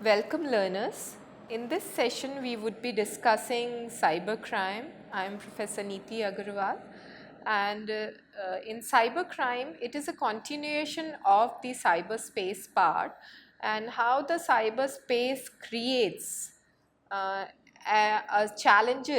Welcome learners. In this session we would be discussing cybercrime. I am Professor Neeti Agarwal, and in cybercrime it is a continuation of the cyberspace part and how the cyberspace creates a challenge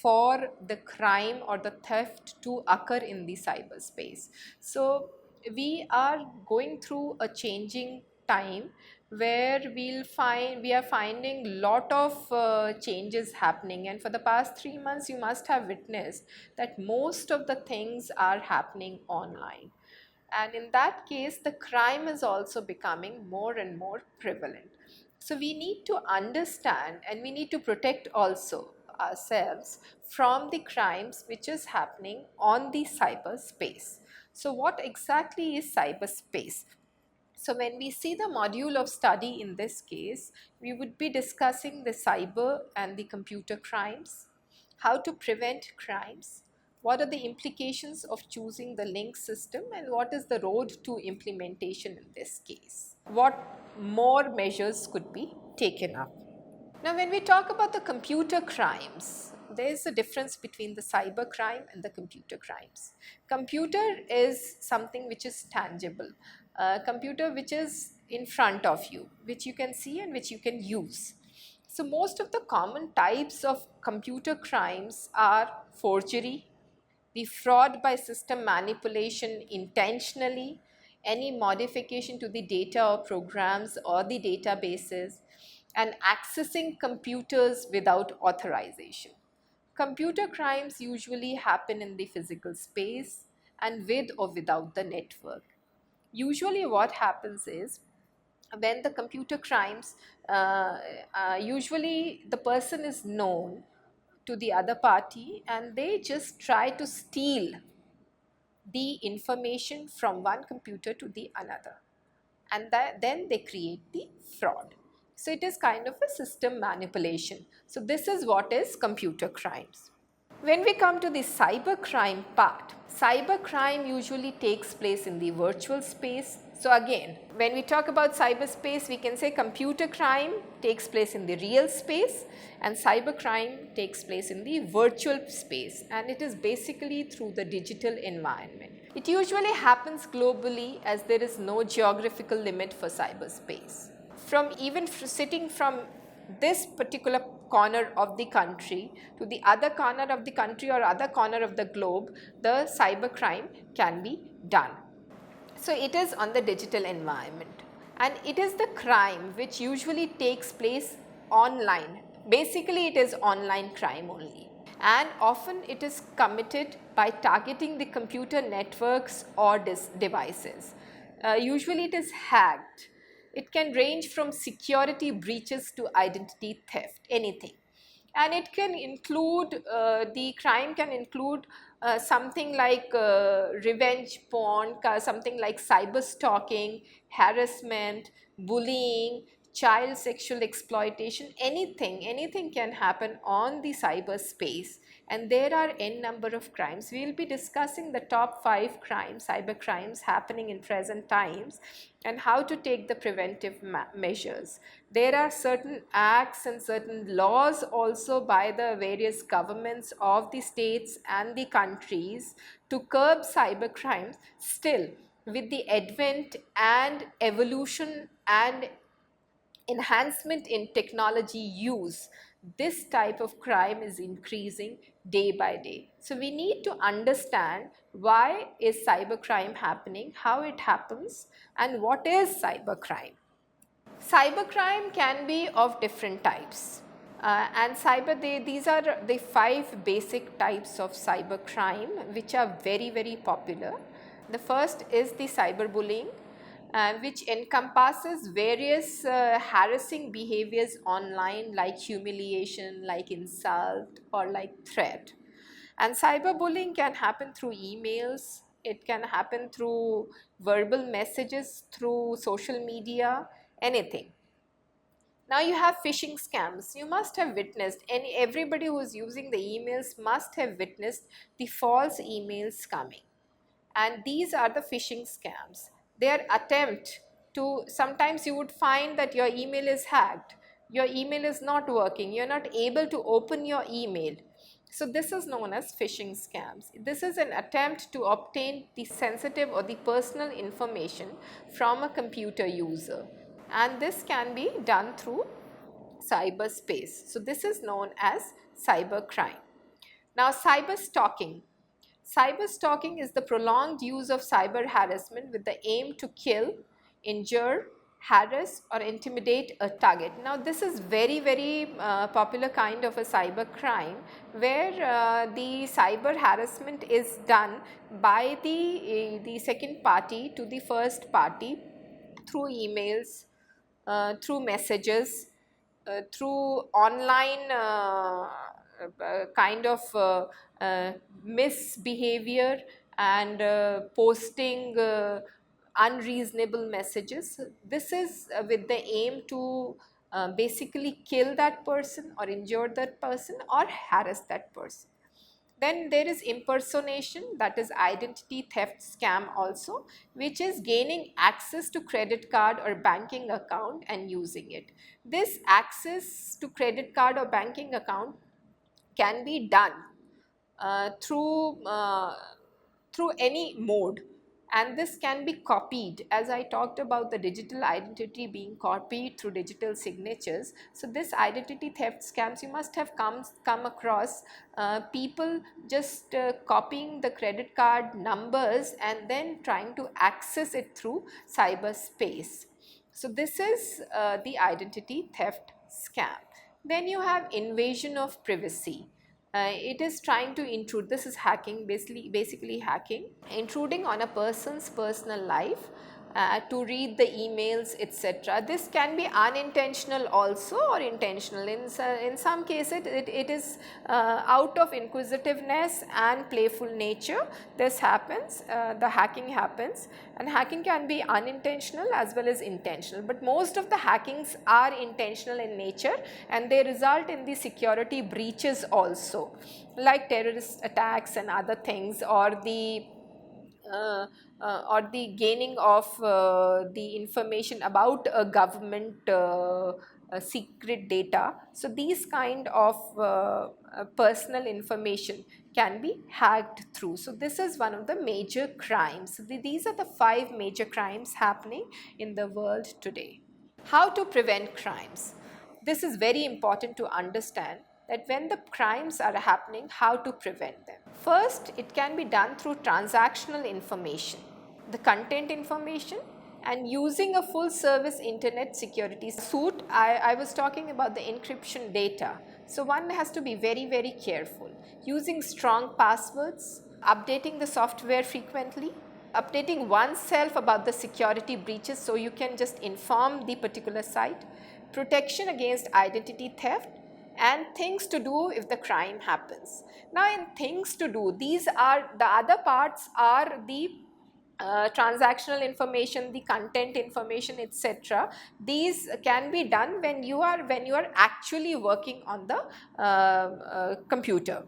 for the crime or the theft to occur in the cyberspace. So we are going through a changing time where we are finding lot of changes happening, and for the past 3 months you must have witnessed that most of the things are happening online, and in that case the crime is also becoming more and more prevalent. So we need to understand and we need to protect also ourselves from the crimes which is happening on the cyberspace. So what exactly is cyberspace? So when we see the module of study in this case, we would be discussing the cyber and the computer crimes, how to prevent crimes, what are the implications of choosing the link system, and what is the road to implementation in this case. What more measures could be taken up. Now when we talk about the computer crimes, there is a difference between the cyber crime and the computer crimes. Computer is something which is tangible, computer which is in front of you, which you can see and which you can use. So most of the common types of computer crimes are forgery, the fraud by system manipulation intentionally, any modification to the data or programs or the databases, and accessing computers without authorization. Computer crimes usually happen in the physical space and with or without the network. Usually what happens is, when the computer crimes, usually the person is known to the other party and they just try to steal the information from one computer to the another, and then they create the fraud. So it is kind of a system manipulation. So this is what is computer crimes. When we come to the cybercrime part, cybercrime usually takes place in the virtual space. So again, when we talk about cyberspace, we can say computer crime takes place in the real space and cybercrime takes place in the virtual space, and it is basically through the digital environment. It usually happens globally as there is no geographical limit for cyberspace. From even sitting from this particular corner of the country to the other corner of the country or other corner of the globe, the cybercrime can be done. So it is on the digital environment, and it is the crime which usually takes place online. Basically it is online crime only, and often it is committed by targeting the computer networks or devices. Usually it is hacked. It can range from security breaches to identity theft, anything. And it can include, the crime can include something like revenge porn, something like cyber stalking, harassment, bullying, child sexual exploitation, anything can happen on the cyberspace. And there are n number of crimes. We will be discussing the top 5 crimes, cyber crimes happening in present times, and how to take the preventive measures. There are certain acts and certain laws also by the various governments of the states and the countries to curb cyber crimes. Still, with the advent and evolution and enhancement in technology use, this type of crime is increasing day by day. So we need to understand why is cybercrime happening, how it happens, and what is cybercrime. Cybercrime can be of different types, and these are the 5 basic types of cybercrime which are very popular. The first is the cyberbullying, which encompasses various harassing behaviors online, like humiliation, like insult, or like threat. And cyberbullying can happen through emails, it can happen through verbal messages, through social media, anything. Now you have phishing scams. You must have witnessed, and everybody who is using the emails must have witnessed the false emails coming. And these are the phishing scams. They are attempt to, sometimes you would find that your email is hacked, your email is not working, you're not able to open your email. So this is known as phishing scams. This is an attempt to obtain the sensitive or the personal information from a computer user, and this can be done through cyberspace. So this is known as cybercrime. Now, cyber stalking. Cyber stalking is the prolonged use of cyber harassment with the aim to kill, injure, harass or intimidate a target. Now this is very popular kind of a cyber crime, where the cyber harassment is done by the second party to the first party through emails, through messages, through online kind of misbehavior and posting unreasonable messages. This is with the aim to basically kill that person or injure that person or harass that person. Then there is impersonation, that is identity theft scam also, which is gaining access to credit card or banking account and using it. This access to credit card or banking account can be done through any mode, and this can be copied, as I talked about the digital identity being copied through digital signatures. So this identity theft scams, you must have come across people just copying the credit card numbers and then trying to access it through cyberspace. So this is the identity theft scam. Then you have invasion of privacy. It is trying to intrude, this is hacking, basically hacking, intruding on a person's personal life to read the emails, etc. This can be unintentional also or intentional. In some cases it is out of inquisitiveness and playful nature. This happens, the hacking happens, and hacking can be unintentional as well as intentional, but most of the hackings are intentional in nature and they result in the security breaches also, like terrorist attacks and other things, or the gaining of the information about a government secret data. So these kind of personal information can be hacked through. So this is one of the major crimes. These are the 5 major crimes happening in the world today. How to prevent crimes? This is very important to understand, that when the crimes are happening, how to prevent them. First, it can be done through transactional information, the content information, and using a full service internet security suite. I was talking about the encryption data. So one has to be very careful. Using strong passwords, updating the software frequently, updating oneself about the security breaches so you can just inform the particular site, protection against identity theft, and things to do if the crime happens. Now in things to do, these are the other parts, are the transactional information, the content information, etc. These can be done when you are actually working on the computer.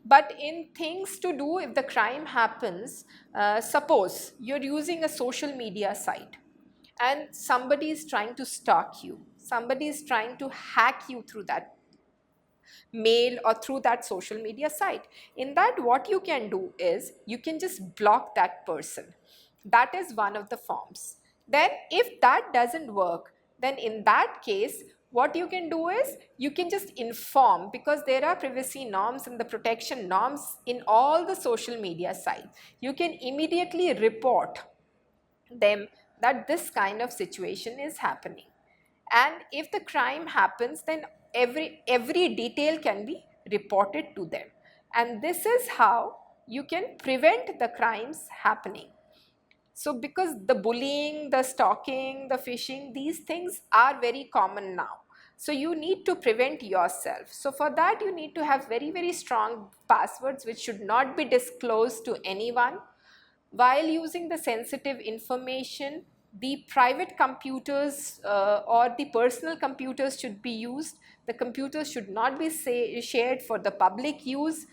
But in things to do if the crime happens, suppose you're using a social media site and somebody is trying to stalk you, somebody is trying to hack you through that mail or through that social media site. In that, what you can do is you can just block that person. That is one of the forms. Then if that doesn't work, then in that case what you can do is you can just inform, because there are privacy norms and the protection norms in all the social media sites. You can immediately report them that this kind of situation is happening. And if the crime happens, then every detail can be reported to them, and this is how you can prevent the crimes happening. So because the bullying, the stalking, the phishing, these things are very common now. So you need to prevent yourself. So for that you need to have very strong passwords which should not be disclosed to anyone. While using the sensitive information, the private computers or the personal computers should be used. The computers should not be shared for the public use.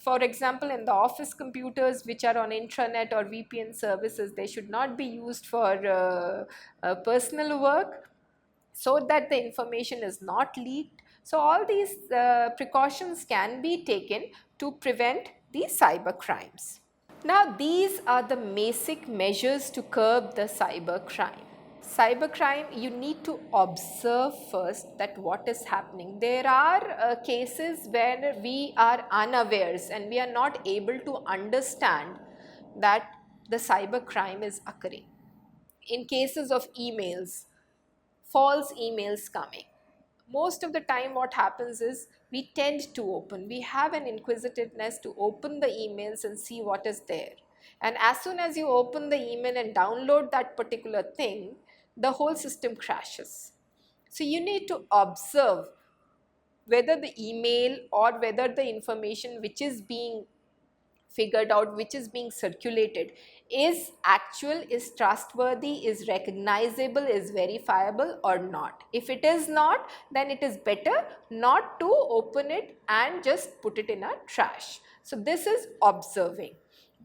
For example, in the office computers which are on intranet or VPN services, they should not be used for personal work, so that the information is not leaked. So all these precautions can be taken to prevent these cyber crimes. Now these are the basic measures to curb the cyber crime. Cybercrime, you need to observe first that what is happening. There are cases where we are unawares and we are not able to understand that the cybercrime is occurring. In cases of emails, false emails coming, most of the time what happens is we tend to open, we have an inquisitiveness to open the emails and see what is there, and as soon as you open the email and download that particular thing, the whole system crashes. So you need to observe whether the email or whether the information which is being figured out, which is being circulated, is actual, is trustworthy, is recognizable, is verifiable or not. If it is not, then it is better not to open it and just put it in a trash. So this is observing.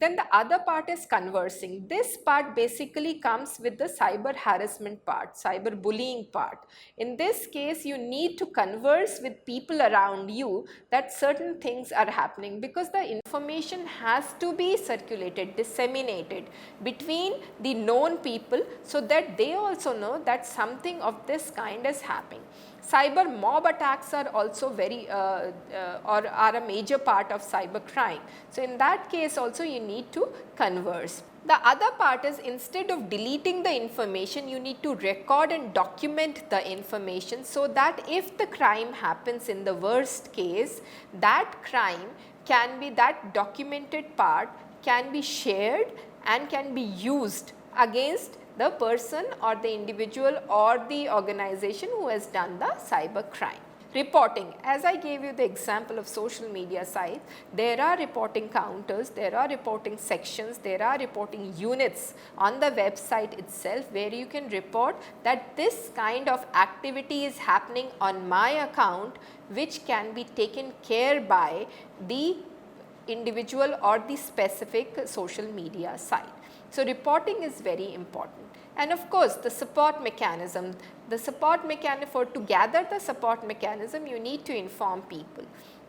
Then the other part is conversing. This part basically comes with the cyber harassment part, cyber bullying part. In this case, you need to converse with people around you that certain things are happening, because the information has to be circulated, disseminated between the known people so that they also know that something of this kind is happening. Cyber mob attacks are also very or are a major part of cyber crime. So in that case also you need to converse. The other part is, instead of deleting the information, you need to record and document the information, so that if the crime happens in the worst case, that crime can be, that documented part can be shared and can be used against the person or the individual or the organization who has done the cyber crime. Reporting, as I gave you the example of social media sites, there are reporting counters, there are reporting sections, there are reporting units on the website itself where you can report that this kind of activity is happening on my account, which can be taken care by the individual or the specific social media site. So reporting is very important. And of course, the support mechanism, to gather the support mechanism, you need to inform people.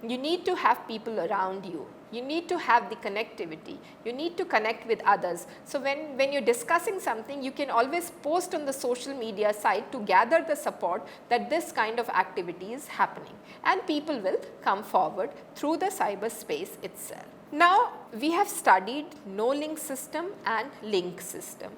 You need to have people around you. You need to have the connectivity. You need to connect with others. So when you're discussing something, you can always post on the social media site to gather the support that this kind of activity is happening. And people will come forward through the cyberspace itself. Now, we have studied no link system and link system.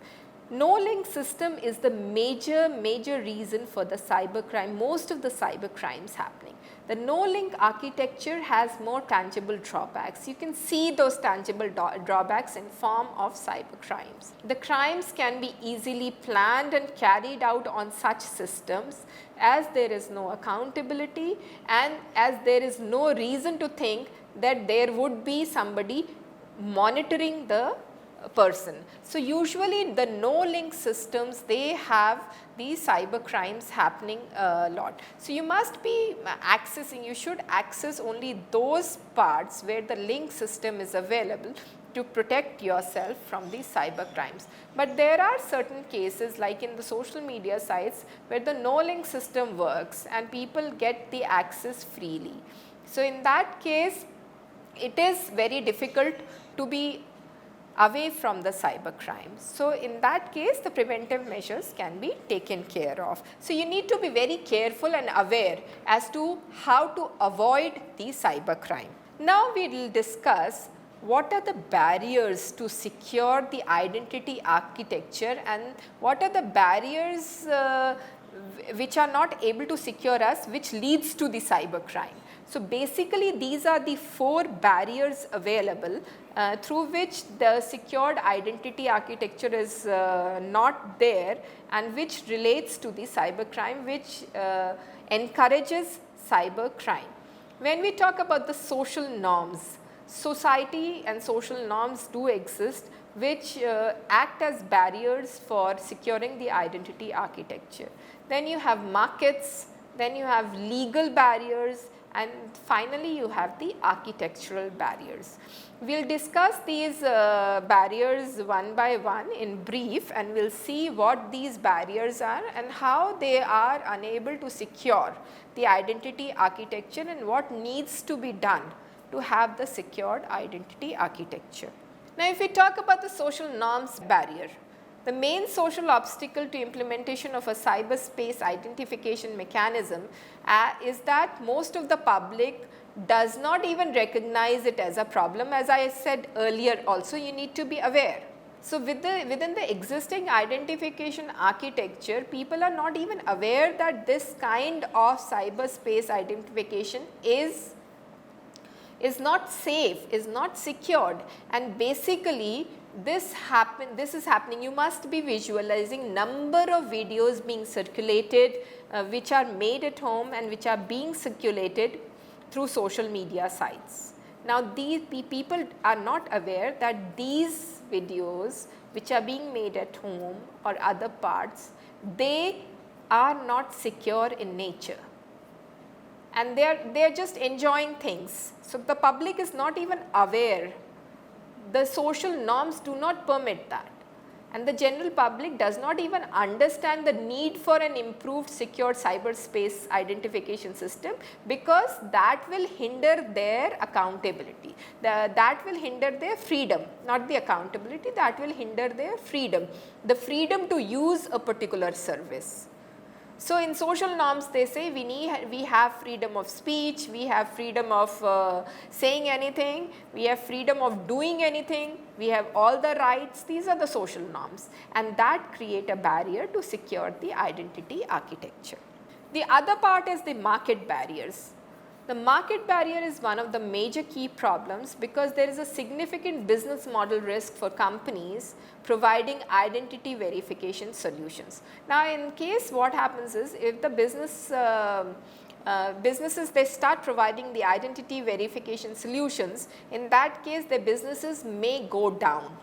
No link system is the major reason for the cybercrime, most of the cyber crimes happening. The no link architecture has more tangible drawbacks. You can see those tangible drawbacks in form of cyber crimes. The crimes can be easily planned and carried out on such systems, as there is no accountability and as there is no reason to think that there would be somebody monitoring the person. So usually the no link systems, they have these cyber crimes happening a lot. So you must be accessing, you should access only those parts where the link system is available to protect yourself from these cyber crimes. But there are certain cases, like in the social media sites, where the no link system works and people get the access freely. So in that case, it is very difficult to be away from the cyber crimes. So in that case, the preventive measures can be taken care of. So you need to be very careful and aware as to how to avoid the cyber crime. Now we will discuss what are the barriers to secure the identity architecture and what are the barriers which are not able to secure us, which leads to the cyber crime. So basically these are the 4 barriers available through which the secured identity architecture is not there, and which relates to the cybercrime, which encourages cybercrime. When we talk about the social norms, society and social norms do exist which act as barriers for securing the identity architecture. Then you have markets, then you have legal barriers, And finally, you have the architectural barriers. We will discuss these barriers one by one in brief, and we will see what these barriers are and how they are unable to secure the identity architecture and what needs to be done to have the secured identity architecture. Now, if we talk about the social norms barrier, the main social obstacle to implementation of a cyberspace identification mechanism is that most of the public does not even recognize it as a problem. As I said earlier also, you need to be aware. So, within the existing identification architecture, people are not even aware that this kind of cyberspace identification is not safe, is not secured, and basically this is happening. You must be visualizing number of videos being circulated which are made at home and which are being circulated through social media sites. Now, these people are not aware that these videos which are being made at home or other parts, they are not secure in nature, and they are just enjoying things. So, the public is not even aware. The social norms do not permit that, and the general public does not even understand the need for an improved secure cyberspace identification system, because that will hinder their accountability. That will hinder their freedom, not the accountability, that will hinder their freedom, the freedom to use a particular service. So, in social norms they say we have freedom of speech, we have freedom of saying anything, we have freedom of doing anything, we have all the rights. These are the social norms, and that create a barrier to secure the identity architecture. The other part is the market barriers. The market barrier is one of the major key problems, because there is a significant business model risk for companies providing identity verification solutions. Now, in case what happens is, if the businesses they start providing the identity verification solutions, in that case the businesses may go down,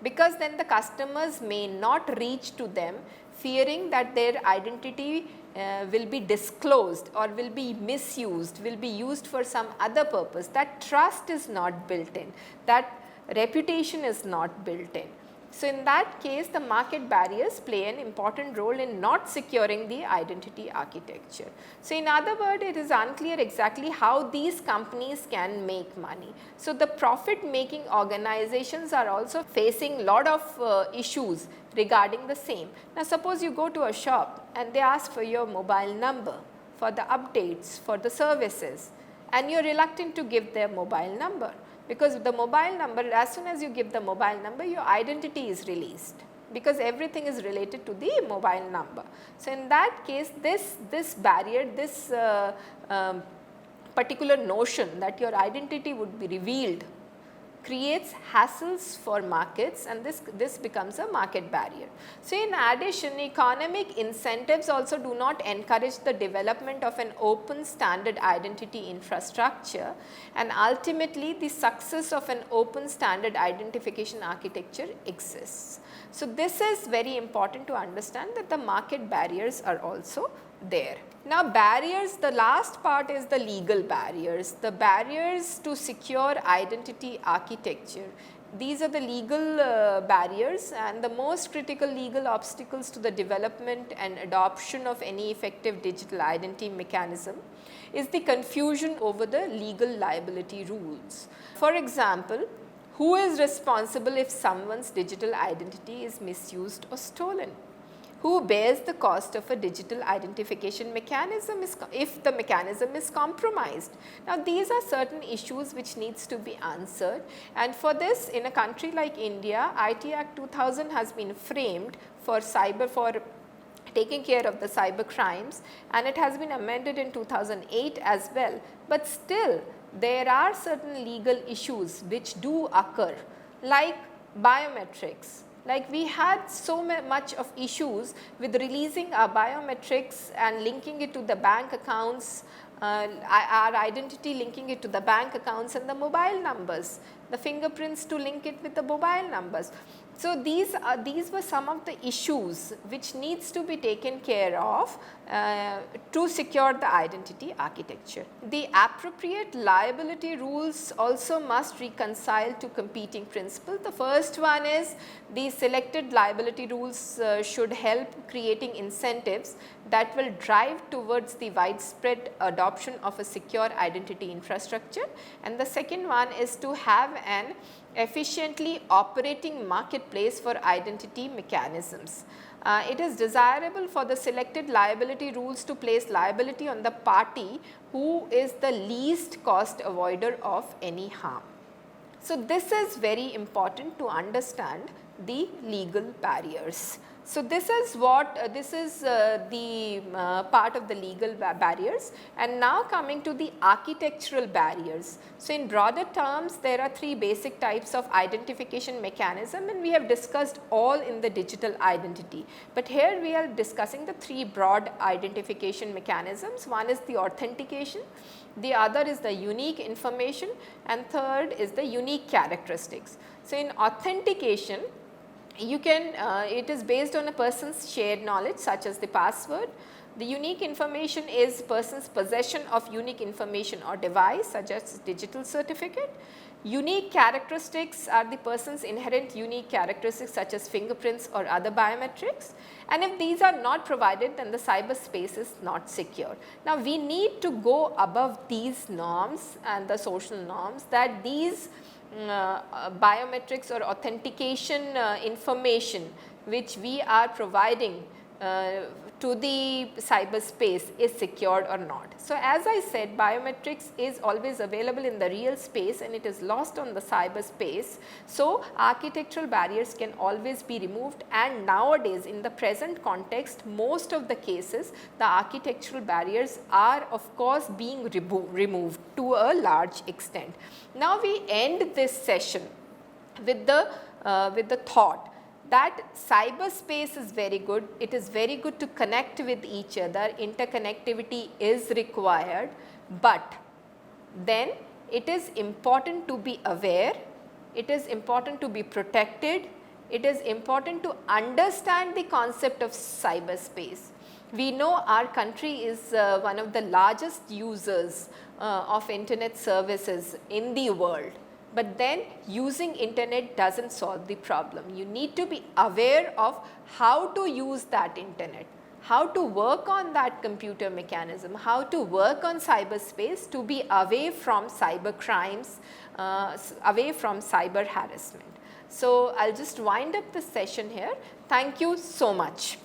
because then the customers may not reach to them, fearing that their identity will be disclosed or will be misused, will be used for some other purpose. That trust is not built in, that reputation is not built in. So, in that case the market barriers play an important role in not securing the identity architecture. So, in other words, it is unclear exactly how these companies can make money. So, the profit making organizations are also facing lot of issues regarding the same. Now, suppose you go to a shop and they ask for your mobile number for the updates, for the services, and you are reluctant to give their mobile number, because the mobile number, as soon as you give the mobile number, your identity is released, because everything is related to the mobile number. So, in that case this barrier, this particular notion that your identity would be revealed creates hassles for markets, and this becomes a market barrier. So, in addition, economic incentives also do not encourage the development of an open standard identity infrastructure, and ultimately the success of an open standard identification architecture exists. So, this is very important to understand, that the market barriers are also there. Now, barriers, the last part is the legal barriers, the barriers to secure identity architecture. These are the legal barriers, and the most critical legal obstacles to the development and adoption of any effective digital identity mechanism is the confusion over the legal liability rules. For example, who is responsible if someone's digital identity is misused or stolen? Who bears the cost of a digital identification mechanism if the mechanism is compromised? Now, these are certain issues which needs to be answered, and for this, in a country like India, IT Act 2000 has been framed for taking care of the cyber crimes, and it has been amended in 2008 as well. But still there are certain legal issues which do occur, like biometrics. Like we had so much of issues with releasing our biometrics and linking it to the bank accounts, our identity linking it to the bank accounts and the mobile numbers, the fingerprints to link it with the mobile numbers. So these were some of the issues which needs to be taken care of to secure the identity architecture. The appropriate liability rules also must reconcile to competing principles. The first one is the selected liability rules should help creating incentives that will drive towards the widespread adoption of a secure identity infrastructure, and the second one is to have an efficiently operating marketplace for identity mechanisms. It is desirable for the selected liability rules to place liability on the party who is the least cost avoider of any harm. So, this is very important to understand the legal barriers. So, this is what this is the part of the legal barriers, and now coming to the architectural barriers. So, in broader terms there are three basic types of identification mechanism, and we have discussed all in the digital identity, but here we are discussing the three broad identification mechanisms. One is the authentication, the other is the unique information, and third is the unique characteristics. So, in authentication, you can it is based on a person's shared knowledge such as the password. The unique information is person's possession of unique information or device such as digital certificate. Unique characteristics are the person's inherent unique characteristics such as fingerprints or other biometrics, and if these are not provided, then the cyberspace is not secure. Now, we need to go above these norms and the social norms that these biometrics or authentication information which we are providing to the cyberspace is secured or not. So, as I said, biometrics is always available in the real space and it is lost on the cyberspace. So, architectural barriers can always be removed, and nowadays in the present context most of the cases the architectural barriers are of course being removed to a large extent. Now, we end this session with the thought that cyberspace is very good. It is very good to connect with each other, interconnectivity is required, but then it is important to be aware, it is important to be protected, it is important to understand the concept of cyberspace. We know our country is one of the largest users of internet services in the world. But then using internet does not solve the problem. You need to be aware of how to use that internet, how to work on that computer mechanism, how to work on cyberspace to be away from cyber crimes, away from cyber harassment. So, I will just wind up this session here. Thank you so much.